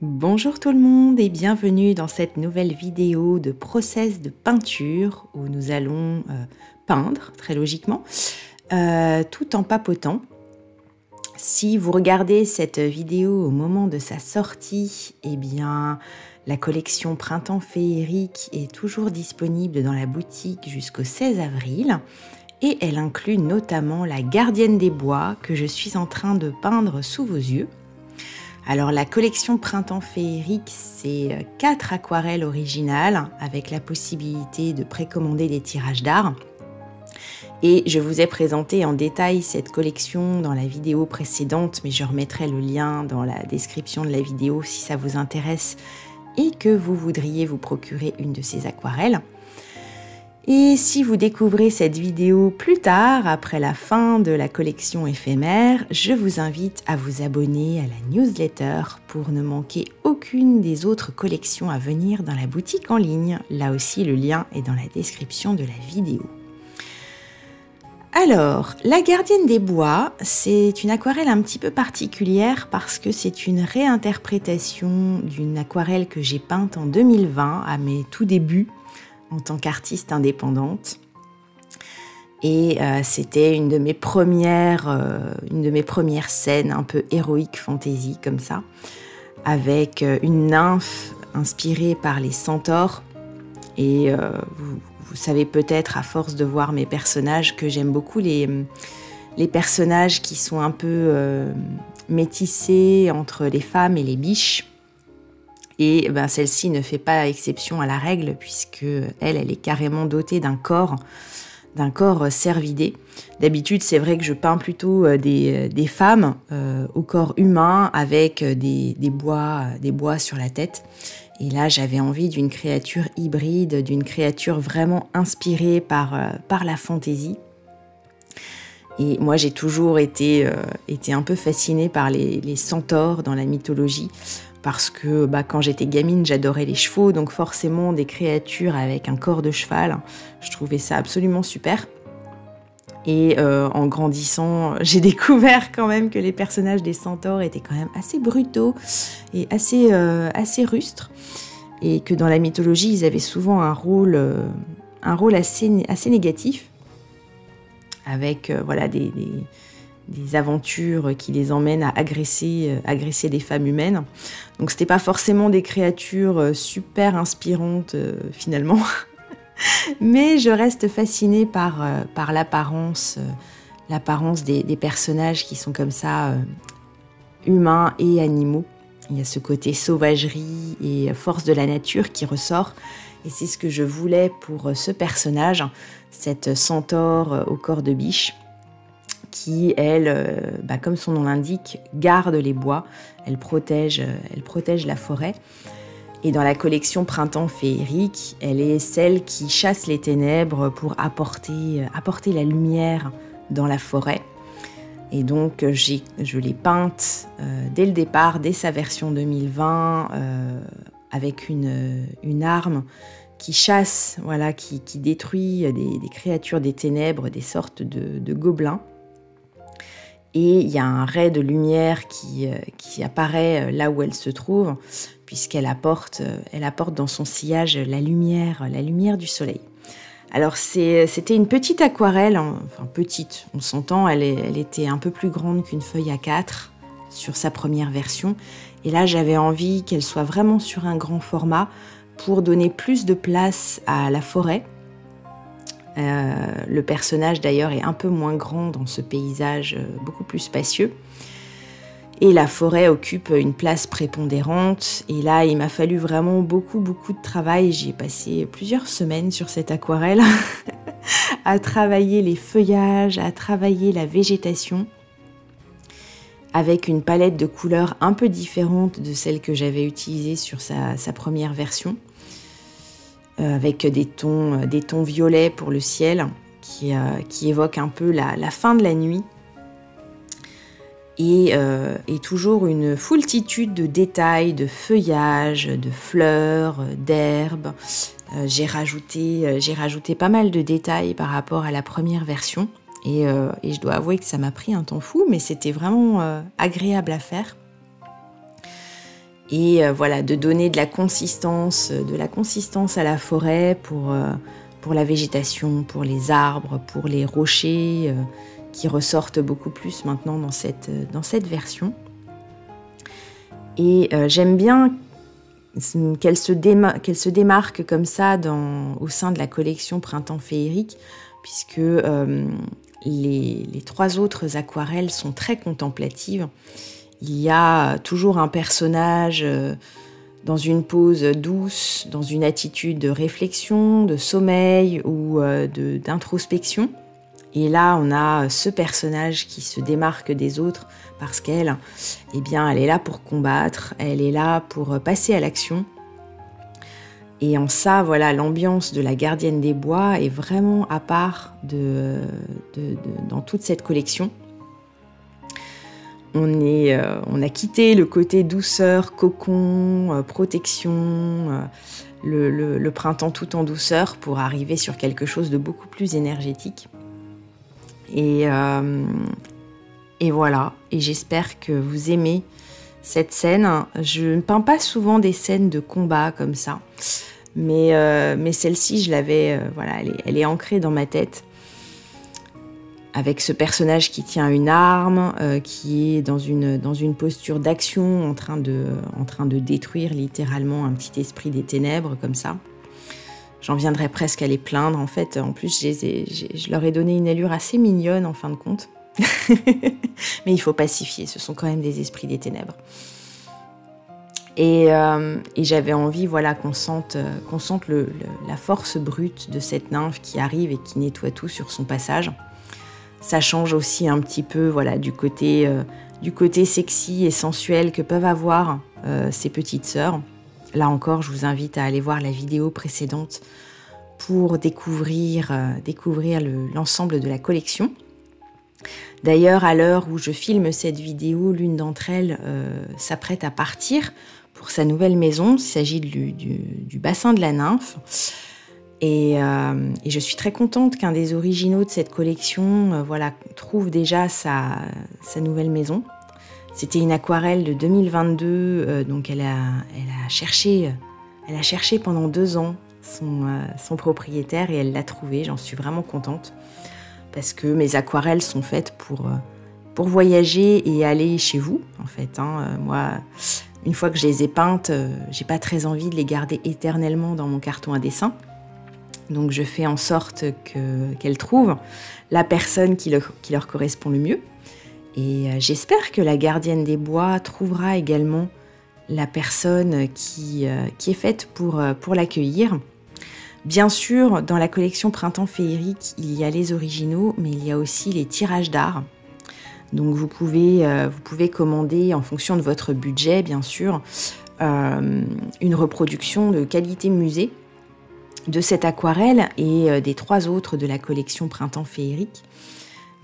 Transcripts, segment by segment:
Bonjour tout le monde et bienvenue dans cette nouvelle vidéo de process de peinture où nous allons peindre, très logiquement, tout en papotant. Si vous regardez cette vidéo au moment de sa sortie, eh bien, la collection Printemps féerique est toujours disponible dans la boutique jusqu'au 16 avril et elle inclut notamment la Gardienne des Bois que je suis en train de peindre sous vos yeux. Alors la collection Printemps féerique, c'est 4 aquarelles originales avec la possibilité de précommander des tirages d'art. Et je vous ai présenté en détail cette collection dans la vidéo précédente, mais je remettrai le lien dans la description de la vidéo si ça vous intéresse et que vous voudriez vous procurer une de ces aquarelles. Et si vous découvrez cette vidéo plus tard, après la fin de la collection éphémère, je vous invite à vous abonner à la newsletter pour ne manquer aucune des autres collections à venir dans la boutique en ligne. Là aussi, le lien est dans la description de la vidéo. Alors, la Gardienne des Bois, c'est une aquarelle un petit peu particulière parce que c'est une réinterprétation d'une aquarelle que j'ai peinte en 2020 à mes tout débuts en tant qu'artiste indépendante. Et c'était une de mes premières scènes un peu héroïque fantasy comme ça, avec une nymphe inspirée par les centaures. Et vous savez peut-être à force de voir mes personnages que j'aime beaucoup les personnages qui sont un peu métissés entre les femmes et les biches. Et ben, celle-ci ne fait pas exception à la règle puisque elle est carrément dotée d'un corps cervidé. D'habitude, c'est vrai que je peins plutôt des femmes au corps humain avec des bois sur la tête. Et là, j'avais envie d'une créature hybride, d'une créature vraiment inspirée par la fantaisie. Et moi, j'ai toujours été un peu fascinée par les centaures dans la mythologie. Parce que quand j'étais gamine, j'adorais les chevaux, donc forcément des créatures avec un corps de cheval. Je trouvais ça absolument super. Et en grandissant, j'ai découvert quand même que les personnages des centaures étaient quand même assez brutaux et assez rustres. Et que dans la mythologie, ils avaient souvent un rôle assez négatif, avec des aventures qui les emmènent à agresser des femmes humaines. Donc c'était pas forcément des créatures super inspirantes finalement, mais je reste fascinée par l'apparence des personnages qui sont comme ça, humains et animaux. Il y a ce côté sauvagerie et force de la nature qui ressort. Et c'est ce que je voulais pour ce personnage, cette centaure au corps de biche, qui, elle, comme son nom l'indique, garde les bois, elle protège la forêt. Et dans la collection Printemps féerique, elle est celle qui chasse les ténèbres pour apporter la lumière dans la forêt. Et donc, je l'ai peinte dès le départ, dès sa version 2020, avec une arme qui chasse, qui détruit des créatures des ténèbres, des sortes de gobelins. Et il y a un ray de lumière qui apparaît là où elle se trouve, puisqu'elle apporte dans son sillage la lumière du soleil. Alors c'était une petite aquarelle, enfin petite, on s'entend, elle était un peu plus grande qu'une feuille A4 sur sa première version. Et là j'avais envie qu'elle soit vraiment sur un grand format pour donner plus de place à la forêt. Le personnage d'ailleurs est un peu moins grand dans ce paysage beaucoup plus spacieux. Et la forêt occupe une place prépondérante. Et là, il m'a fallu vraiment beaucoup de travail. J'y ai passé plusieurs semaines sur cette aquarelle à travailler les feuillages, à travailler la végétation avec une palette de couleurs un peu différente de celle que j'avais utilisée sur sa première version. Avec des tons violets pour le ciel qui évoquent un peu la fin de la nuit et toujours une foultitude de détails, de feuillages, de fleurs, d'herbes. J'ai rajouté pas mal de détails par rapport à la première version et je dois avouer que ça m'a pris un temps fou, mais c'était vraiment agréable à faire. et voilà, de donner de la consistance à la forêt pour la végétation, pour les arbres, pour les rochers qui ressortent beaucoup plus maintenant dans cette version. Et j'aime bien qu'elle se démarque comme ça au sein de la collection Printemps féerique, puisque les 3 autres aquarelles sont très contemplatives. Il y a toujours un personnage dans une pose douce, dans une attitude de réflexion, de sommeil ou d'introspection. Et là, on a ce personnage qui se démarque des autres parce qu'elle, eh bien, elle est là pour combattre, elle est là pour passer à l'action. Et en ça, voilà, l'ambiance de la gardienne des bois est vraiment à part dans toute cette collection. On a quitté le côté douceur, cocon, protection, le printemps tout en douceur pour arriver sur quelque chose de beaucoup plus énergétique. Et voilà, et j'espère que vous aimez cette scène. Je ne peins pas souvent des scènes de combat comme ça, mais celle-ci, je l'avais, voilà, elle est ancrée dans ma tête, avec ce personnage qui tient une arme, qui est dans une posture d'action, en train de détruire littéralement un petit esprit des ténèbres comme ça. J'en viendrais presque à les plaindre. En fait, en plus, je leur ai donné une allure assez mignonne en fin de compte. Mais il faut pacifier, ce sont quand même des esprits des ténèbres. Et j'avais envie, voilà, qu'on sente la force brute de cette nymphe qui arrive et qui nettoie tout sur son passage. Ça change aussi un petit peu, voilà, du côté sexy et sensuel que peuvent avoir ces petites sœurs. Là encore, je vous invite à aller voir la vidéo précédente pour découvrir l'ensemble de la collection. D'ailleurs, à l'heure où je filme cette vidéo, l'une d'entre elles s'apprête à partir pour sa nouvelle maison. Il s'agit du bassin de la nymphe. Et je suis très contente qu'un des originaux de cette collection voilà, trouve déjà sa nouvelle maison. C'était une aquarelle de 2022, donc elle a cherché pendant 2 ans son propriétaire et elle l'a trouvé. J'en suis vraiment contente parce que mes aquarelles sont faites pour voyager et aller chez vous, en fait. Moi, une fois que je les ai peintes, j'ai pas très envie de les garder éternellement dans mon carton à dessin. Donc je fais en sorte qu'elles trouvent la personne qui leur correspond le mieux. Et j'espère que la gardienne des bois trouvera également la personne qui est faite pour l'accueillir. Bien sûr, dans la collection Printemps féerique, il y a les originaux, mais il y a aussi les tirages d'art. Donc vous pouvez commander, en fonction de votre budget, bien sûr, une reproduction de qualité musée de cette aquarelle et des 3 autres de la collection Printemps féerique.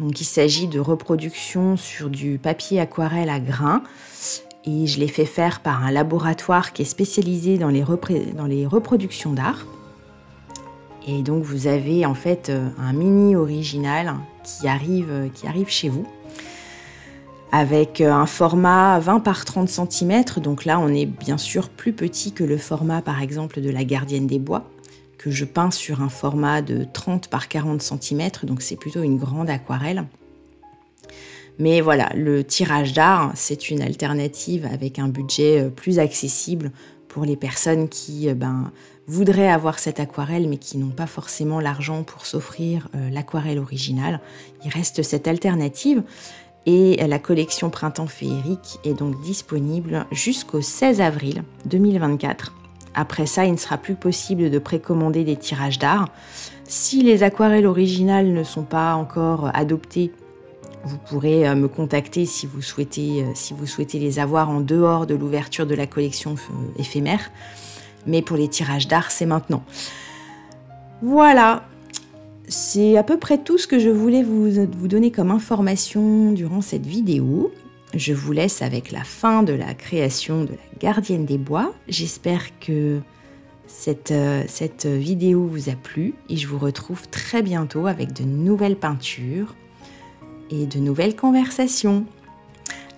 Donc il s'agit de reproductions sur du papier aquarelle à grains et je l'ai fait faire par un laboratoire qui est spécialisé dans les reproductions d'art. Et donc vous avez en fait un mini original qui arrive chez vous avec un format 20 par 30 cm. Donc là on est bien sûr plus petit que le format par exemple de la gardienne des bois, que je peins sur un format de 30 par 40 cm, donc c'est plutôt une grande aquarelle. Mais voilà, le tirage d'art, c'est une alternative avec un budget plus accessible pour les personnes qui voudraient avoir cette aquarelle, mais qui n'ont pas forcément l'argent pour s'offrir l'aquarelle originale. Il reste cette alternative. Et la collection Printemps féerique est donc disponible jusqu'au 16 avril 2024. Après ça, il ne sera plus possible de précommander des tirages d'art. Si les aquarelles originales ne sont pas encore adoptées, vous pourrez me contacter si vous souhaitez les avoir en dehors de l'ouverture de la collection éphémère. Mais pour les tirages d'art, c'est maintenant. Voilà, c'est à peu près tout ce que je voulais vous donner comme information durant cette vidéo. Je vous laisse avec la fin de la création de la gardienne des bois. J'espère que cette vidéo vous a plu et je vous retrouve très bientôt avec de nouvelles peintures et de nouvelles conversations.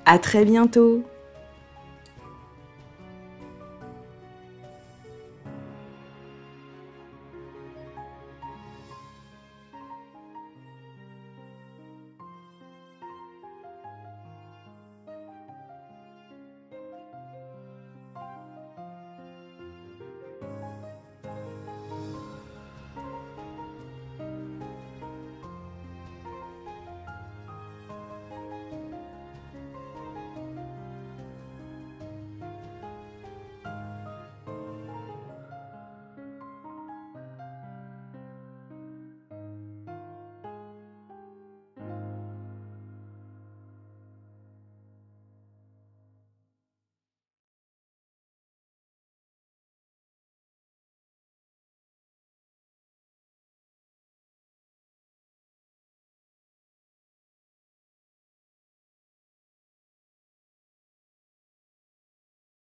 À très bientôt!